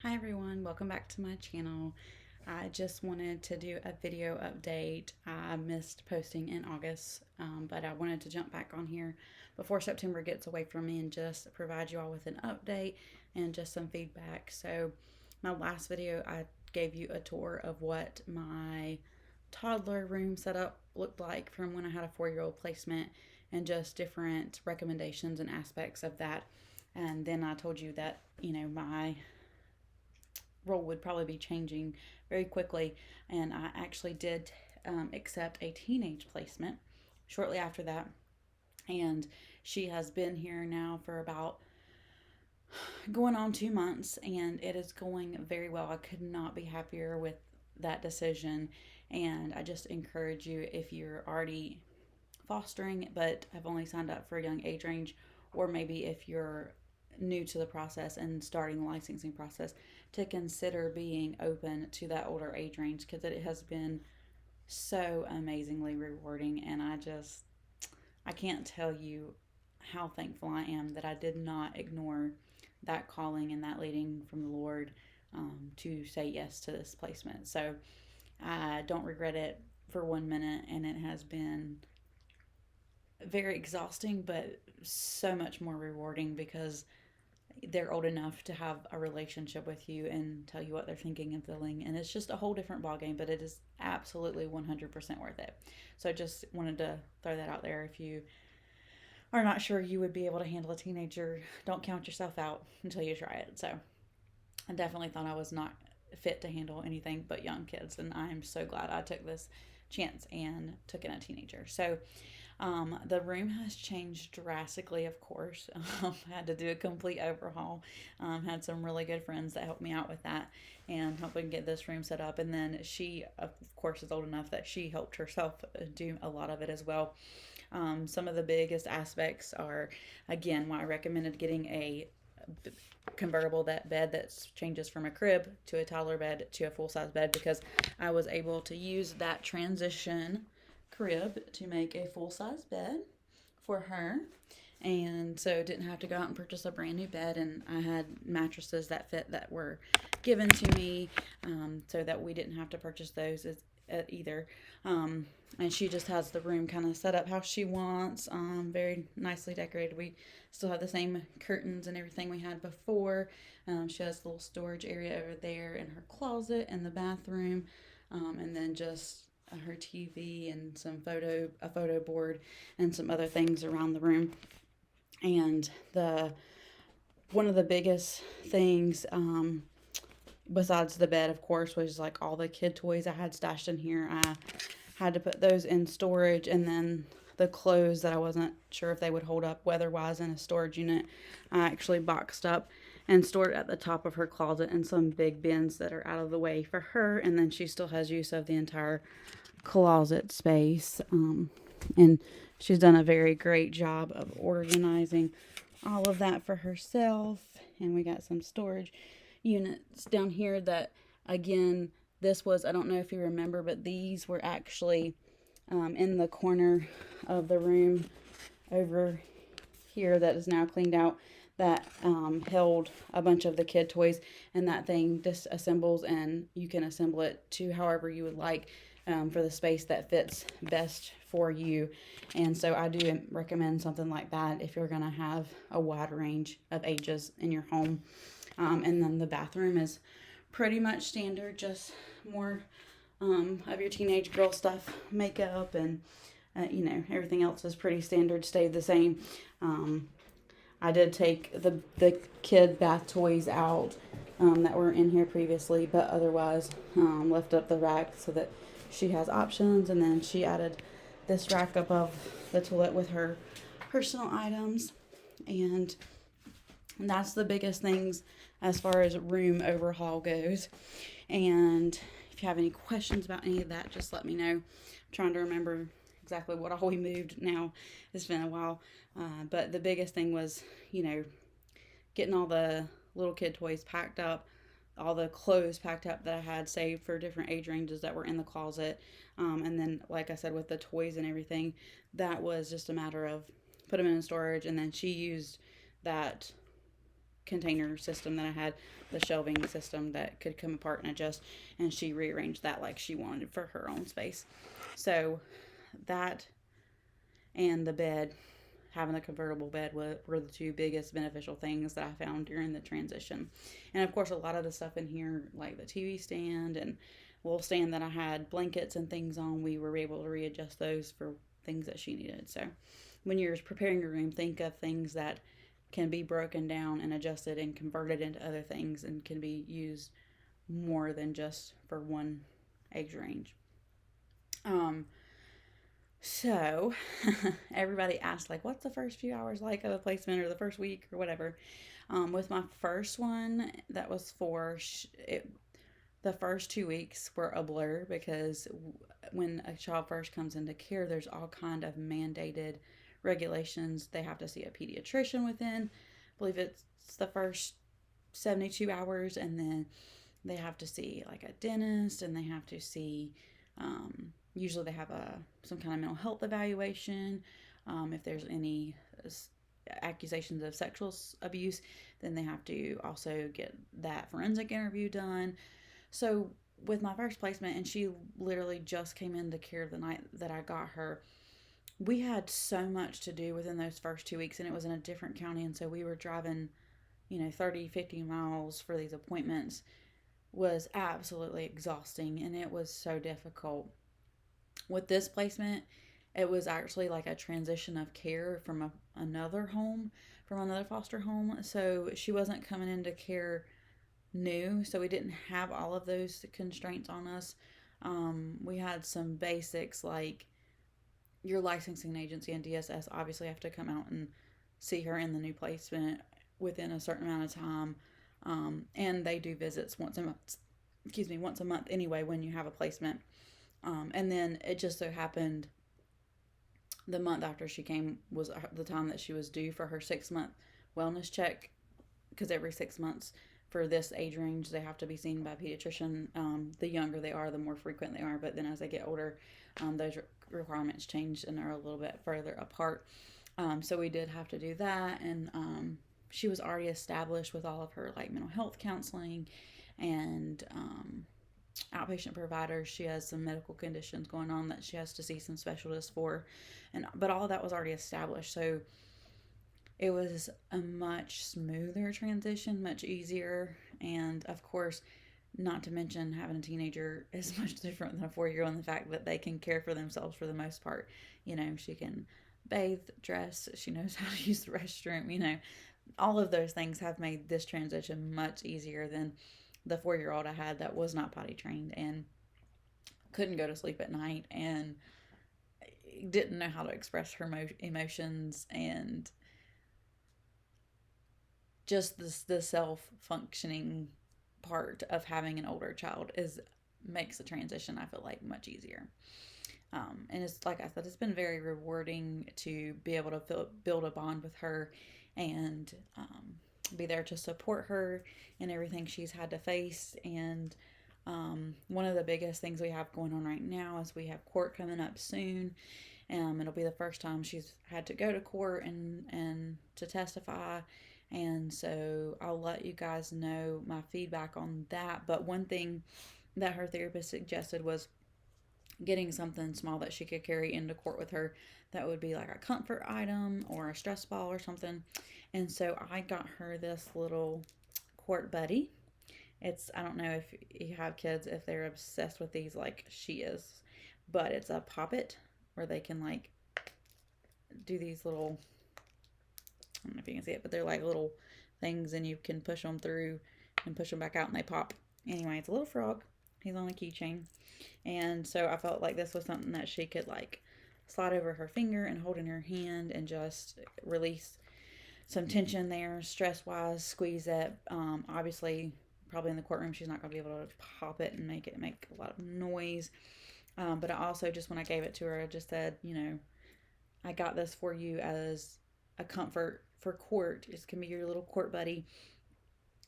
Hi everyone, welcome back to my channel. I just wanted to do a video update. I missed posting in August, but I wanted to jump back on here before September gets away from me and just provide you all with an update and just some feedback. So, my last video, I gave you a tour of what my toddler room setup looked like from when I had a 4-year-old placement and just different recommendations and aspects of that. And then I told you that, my role would probably be changing very quickly. And I actually did accept a teenage placement shortly after that. And she has been here now for about going on 2 months, and it is going very well. I could not be happier with that decision. And I just encourage you, if you're already fostering but have only signed up for a young age range, or maybe if you're new to the process and starting the licensing process, to consider being open to that older age range, because it has been so amazingly rewarding. And I can't tell you how thankful I am that I did not ignore that calling and that leading from the Lord, to say yes to this placement. So I don't regret it for 1 minute, and it has been very exhausting, but so much more rewarding because they're old enough to have a relationship with you and tell you what they're thinking and feeling. And it's just a whole different ballgame, but it is absolutely 100% worth it. So I just wanted to throw that out there. If you are not sure you would be able to handle a teenager, don't count yourself out until you try it. So I definitely thought I was not fit to handle anything but young kids, and I'm so glad I took this chance and took in a teenager. So the room has changed drastically, of course. Had to do a complete overhaul. Had some really good friends that helped me out with that and helped me get this room set up. And then she, of course, is old enough that she helped herself do a lot of it as well. Some of the biggest aspects are, again, why I recommended getting a convertible that bed that changes from a crib to a toddler bed to a full size bed, because I was able to use that transition crib to make a full size bed for her. And so didn't have to go out and purchase a brand new bed. And I had mattresses that fit that were given to me, so that we didn't have to purchase those either. And she just has the room kind of set up how she wants, very nicely decorated. We still have the same curtains and everything we had before. She has a little storage area over there in her closet in the bathroom, and then just her TV and a photo board and some other things around the room. And the one of the biggest things, besides the bed, of course, was like all the kid toys I had stashed in here. I had to put those in storage, and then the clothes that I wasn't sure if they would hold up weather-wise in a storage unit, I actually boxed up and stored at the top of her closet in some big bins that are out of the way for her. And then she still has use of the entire closet space. And she's done a very great job of organizing all of that for herself. And we got some storage units down here that, again, this was, I don't know if you remember, but these were actually, in the corner of the room over here that is now cleaned out, that held a bunch of the kid toys. And that thing disassembles, and you can assemble it to however you would like, for the space that fits best for you. And so I do recommend something like that if you're going to have a wide range of ages in your home. And then the bathroom is pretty much standard, just more of your teenage girl stuff, makeup, and everything else is pretty standard, stayed the same. I did take the kid bath toys out, that were in here previously, but otherwise left up the rack so that she has options. And then she added this rack above the toilet with her personal items. And that's the biggest things as far as room overhaul goes. And if you have any questions about any of that, just let me know. I'm trying to remember exactly what all we moved now. It's been a while. But the biggest thing was, getting all the little kid toys packed up, all the clothes packed up that I had saved for different age ranges that were in the closet. And then, like I said, with the toys and everything, that was just a matter of put them in storage. And then she used that container system that I had, the shelving system that could come apart and adjust, and she rearranged that like she wanted for her own space. So that and the bed, having a convertible bed were the two biggest beneficial things that I found during the transition. And of course, a lot of the stuff in here, like the TV stand and little stand that I had blankets and things on, we were able to readjust those for things that she needed. So when you're preparing your room, think of things that can be broken down and adjusted and converted into other things and can be used more than just for one age range. So everybody asked, like, what's the first few hours like of a placement, or the first week or whatever. With my first one, that was the first 2 weeks were a blur, because when a child first comes into care, there's all kind of mandated regulations. They have to see a pediatrician within, I believe it's the first 72 hours, and then they have to see like a dentist, and they have to see, usually they have some kind of mental health evaluation. If there's any accusations of sexual abuse, then they have to also get that forensic interview done. So with my first placement, and she literally just came into care the night that I got her, we had so much to do within those first 2 weeks, and it was in a different county, and so we were driving 30, 50 miles for these appointments. Was absolutely exhausting, and it was so difficult. With this placement, it was actually like a transition of care from another foster home. So she wasn't coming into care new, so we didn't have all of those constraints on us. We had some basics like your licensing agency and DSS obviously have to come out and see her in the new placement within a certain amount of time. And they do visits once a month anyway when you have a placement. And then it just so happened the month after she came was the time that she was due for her 6-month wellness check, because every 6 months for this age range they have to be seen by a pediatrician. The younger they are, the more frequent they are, but then as they get older, those requirements change and are a little bit further apart. So we did have to do that, and she was already established with all of her like mental health counseling and outpatient providers. She has some medical conditions going on that she has to see some specialists for, but all of that was already established. So it was a much smoother transition, much easier. And of course, not to mention having a teenager is much different than a 4-year-old in the fact that they can care for themselves for the most part. She can bathe, dress, she knows how to use the restroom. All of those things have made this transition much easier than the 4-year-old I had that was not potty trained and couldn't go to sleep at night and didn't know how to express her emotions, and just the self-functioning part of having an older child makes the transition, I feel like, much easier. And it's like I said, it's been very rewarding to be able to build a bond with her and be there to support her in everything she's had to face. And one of the biggest things we have going on right now is we have court coming up soon. It'll be the first time she's had to go to court and to testify. And so I'll let you guys know my feedback on that. But one thing that her therapist suggested was getting something small that she could carry into court with her that would be like a comfort item or a stress ball or something. And so I got her this little court buddy. I don't know if you have kids, if they're obsessed with these like she is, but it's a poppet where they can like do these little, I don't know if you can see it, but they're like little things, and you can push them through and push them back out and they pop. Anyway, it's a little frog. He's on a keychain. And so I felt like this was something that she could like slide over her finger and hold in her hand and just release some tension there, stress-wise, squeeze it. Obviously, probably in the courtroom, she's not going to be able to pop it and make a lot of noise. But I also, just when I gave it to her, I just said, I got this for you as a comfort for court. It can be your little court buddy.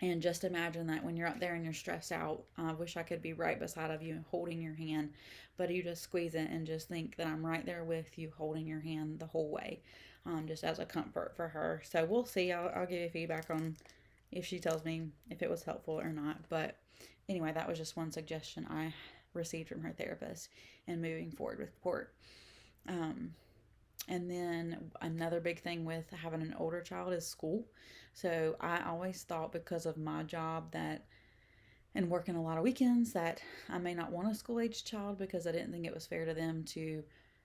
And just imagine that when you're out there and you're stressed out, I wish I could be right beside of you holding your hand, but you just squeeze it and just think that I'm right there with you holding your hand the whole way, just as a comfort for her. So we'll see. I'll give you feedback on if she tells me if it was helpful or not. But anyway, that was just one suggestion I received from her therapist and moving forward with court. Um, and then another big thing with having an older child is school. So I always thought, because of my job that and working a lot of weekends, that I may not want a school age child, because I didn't think it was fair to them to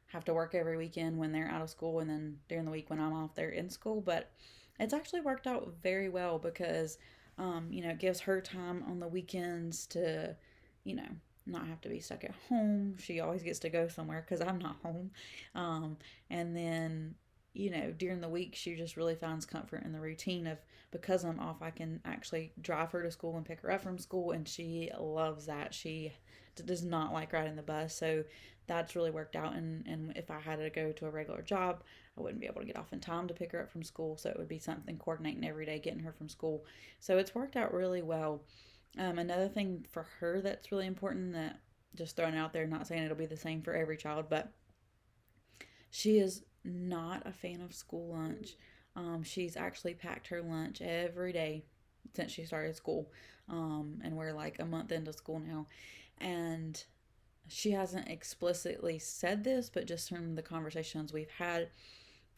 have to work every weekend when they're out of school, and then during the week when I'm off, they're in school. But it's actually worked out very well because, it gives her time on the weekends to, you know, not have to be stuck at home. She always gets to go somewhere because I'm not home. Um, and then, during the week, she just really finds comfort in the routine of, because I'm off, I can actually drive her to school and pick her up from school, and she loves that. She does not like riding the bus, so that's really worked out. And if I had to go to a regular job, I wouldn't be able to get off in time to pick her up from school, so it would be something coordinating every day getting her from school. So it's worked out really well. Another thing for her that's really important, that just throwing out there, not saying it'll be the same for every child, but she is not a fan of school lunch. She's actually packed her lunch every day since she started school. And we're like a month into school now. And she hasn't explicitly said this, but just from the conversations we've had,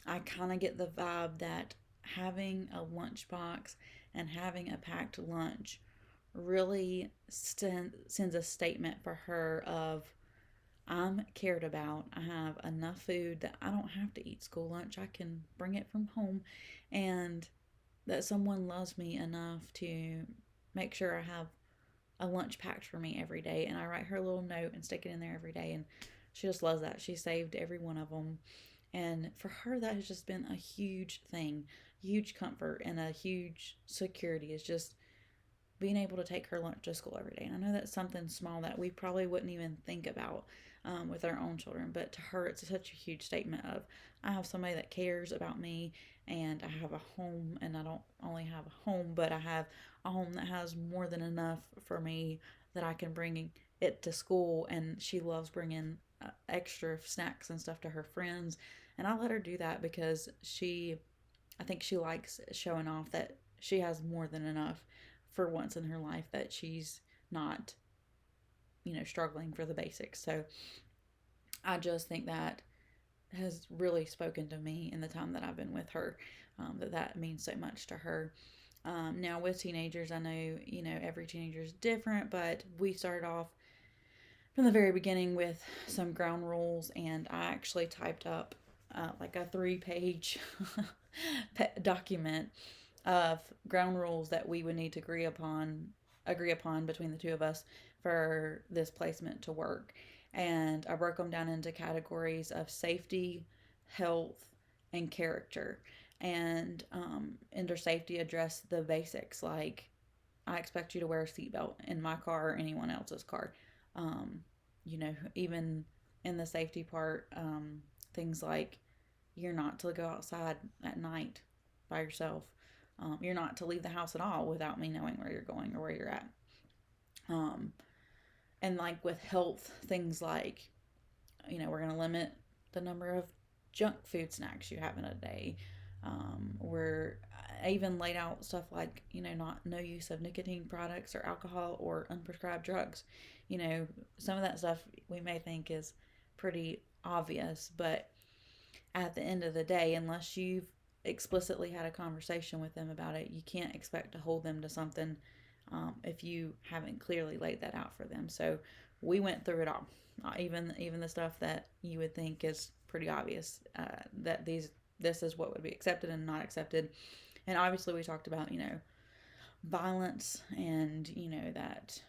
I kind of get the vibe that having a lunchbox and having a packed lunch really sends a statement for her of, I'm cared about. I have enough food that I don't have to eat school lunch. I can bring it from home, and that someone loves me enough to make sure I have a lunch packed for me every day. And I write her a little note and stick it in there every day. And she just loves that. She saved every one of them. And for her, that has just been a huge thing, huge comfort, and a huge security, is just being able to take her lunch to school every day. And I know that's something small that we probably wouldn't even think about with our own children, but to her, it's such a huge statement of, I have somebody that cares about me, and I have a home, and I don't only have a home, but I have a home that has more than enough for me that I can bring it to school. And she loves bringing extra snacks and stuff to her friends, and I let her do that because I think she likes showing off that she has more than enough for once in her life, that she's not, struggling for the basics. So I just think that has really spoken to me in the time that I've been with her, that means so much to her. Now with teenagers, I know, every teenager is different, but we started off from the very beginning with some ground rules, and I actually typed up like a 3-page document of ground rules that we would need to agree upon between the two of us for this placement to work. And I broke them down into categories of safety, health, and character. And under safety, address the basics, like, I expect you to wear a seatbelt in my car or anyone else's car. Even in the safety part, things like, you're not to go outside at night by yourself. You're not to leave the house at all without me knowing where you're going or where you're at. And like with health, things like, we're going to limit the number of junk food snacks you have in a day. I even laid out stuff like, no use of nicotine products or alcohol or unprescribed drugs. Some of that stuff we may think is pretty obvious, but at the end of the day, unless you've explicitly had a conversation with them about it, you can't expect to hold them to something if you haven't clearly laid that out for them. So we went through it all, even the stuff that you would think is pretty obvious, that this is what would be accepted and not accepted. And obviously we talked about, violence, and that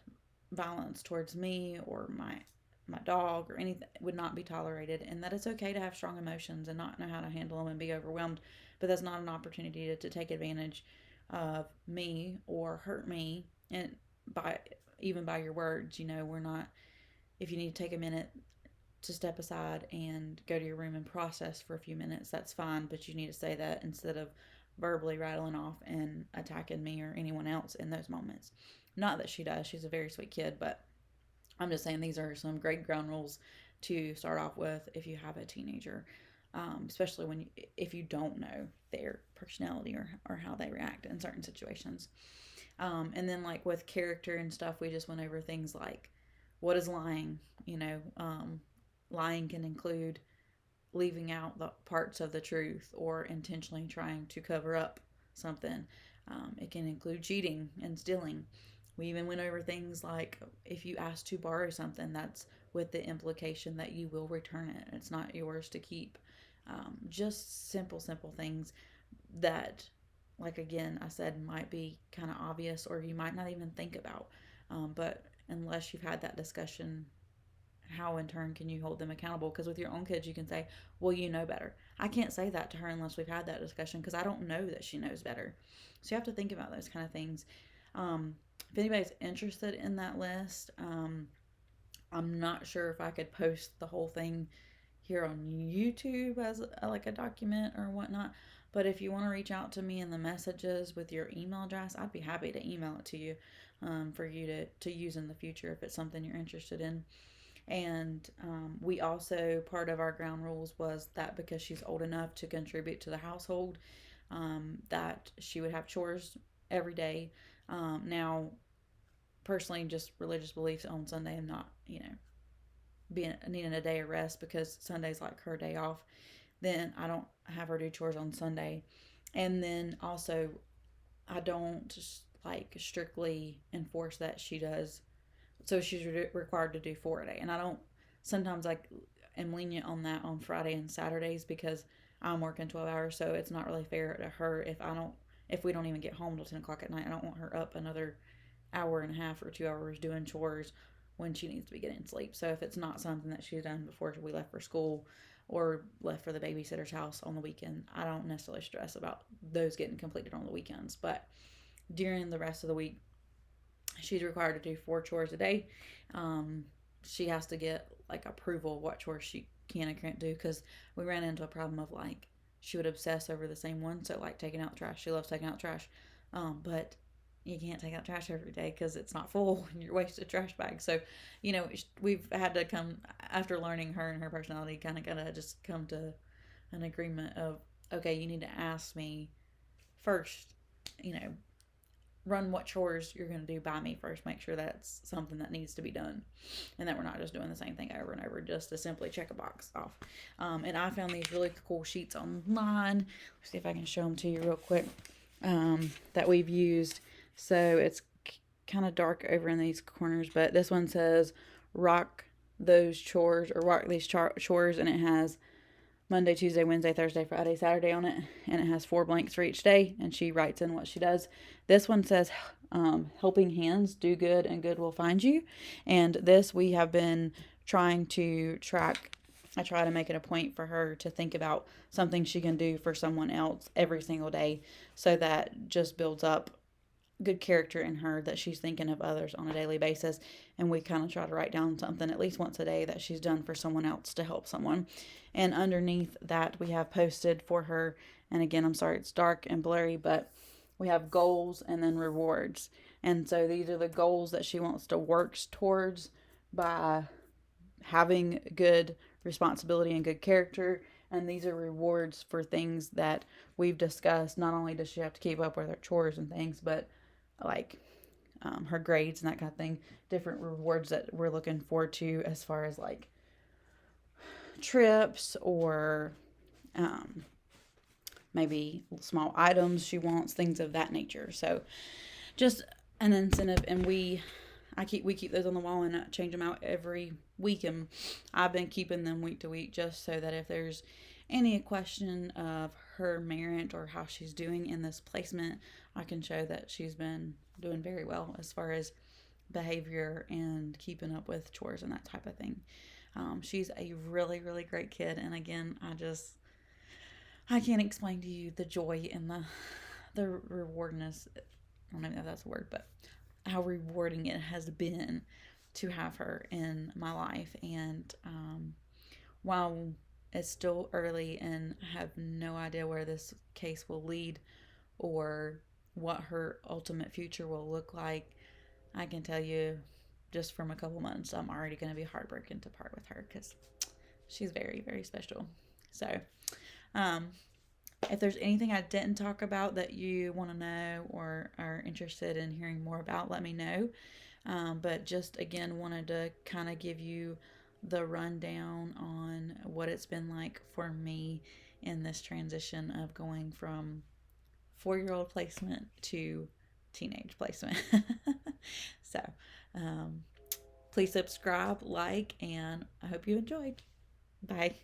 violence towards me or my dog or anything would not be tolerated, and that it's okay to have strong emotions and not know how to handle them and be overwhelmed, but that's not an opportunity to take advantage of me or hurt me, and by your words. We're not, if you need to take a minute to step aside and go to your room and process for a few minutes, that's fine, but you need to say that instead of verbally rattling off and attacking me or anyone else in those moments. Not that she does, she's a very sweet kid, but I'm just saying these are some great ground rules to start off with if you have a teenager. especially if you don't know their personality or how they react in certain situations. And then like with character and stuff, we just went over things like what is lying. Lying can include leaving out the parts of the truth or intentionally trying to cover up something. It can include cheating and stealing. We even went over things like if you ask to borrow something, that's with the implication that you will return it. It's not yours to keep. Just simple things that, like again, I said, might be kind of obvious or you might not even think about. But unless you've had that discussion, how in turn can you hold them accountable? Because with your own kids, you can say, well, you know better. I can't say that to her unless we've had that discussion because I don't know that she knows better. So you have to think about those kind of things. If anybody's interested in that list, I'm not sure if I could post the whole thing here on YouTube as like a document or whatnot. But if you want to reach out to me in the messages with your email address, I'd be happy to email it to you for you to use in the future if it's something you're interested in. And we also, part of our ground rules was that because she's old enough to contribute to the household, that she would have chores every day. Now, personally, just religious beliefs on Sunday and not, being needing a day of rest because Sunday's like her day off. Then I don't have her do chores on Sunday. And then also, I don't just like strictly enforce that she does. So she's required to do 4 a day. And I don't, sometimes I am lenient on that on Friday and Saturdays because I'm working 12 hours. So it's not really fair to her if we don't even get home till 10 o'clock at night. I don't want her up another hour and a half or 2 hours doing chores when she needs to be getting sleep. So if it's not something that she's done before we left for school or left for the babysitter's house on the weekend, I don't necessarily stress about those getting completed on the weekends. But during the rest of the week, she's required to do 4 chores a day. She has to get like approval of what chores she can and can't do because we ran into a problem of like she would obsess over the same one. So like taking out the trash, she loves taking out trash, but you can't take out trash every day because it's not full and you're wasted trash bags. So, we've had to come after learning her and her personality, kind of gotta just come to an agreement of okay, you need to ask me first, run what chores you're going to do by me first. Make sure that's something that needs to be done and that we're not just doing the same thing over and over just to simply check a box off. And I found these really cool sheets online. Let's see if I can show them to you real quick that we've used. So it's kind of dark over in these corners, but this one says rock those chores or rock these chores, and it has Monday, Tuesday, Wednesday, Thursday, Friday, Saturday on it, and it has 4 blanks for each day, and she writes in what she does. This one says, helping hands do good and good will find you, and this we have been trying to track. I try to make it a point for her to think about something she can do for someone else every single day, so that just builds up good character in her that she's thinking of others on a daily basis. And we kind of try to write down something at least once a day that she's done for someone else to help someone. And underneath that we have posted for her, and again, I'm sorry it's dark and blurry, but we have goals and then rewards. And so these are the goals that she wants to work towards by having good responsibility and good character. And these are rewards for things that we've discussed. Not only does she have to keep up with her chores and things, but like her grades and that kind of thing. Different rewards that we're looking forward to as far as like trips or maybe small items she wants, things of that nature. So just an incentive, and we keep those on the wall and change them out every week, and I've been keeping them week to week just so that if there's any question of her merit or how she's doing in this placement, I can show that she's been doing very well as far as behavior and keeping up with chores and that type of thing. She's a really, really great kid, and again, I can't explain to you the joy and the rewardness. I don't know if that's a word, but how rewarding it has been to have her in my life. And while it's still early and I have no idea where this case will lead or what her ultimate future will look like, I can tell you just from a couple months, I'm already going to be heartbroken to part with her because she's very, very special. So, um, if there's anything I didn't talk about that you want to know or are interested in hearing more about, let me know. But just again, wanted to kind of give you the rundown on what it's been like for me in this transition of going from 4-year old placement to teenage placement. So, um, please subscribe, like, and I hope you enjoyed. Bye.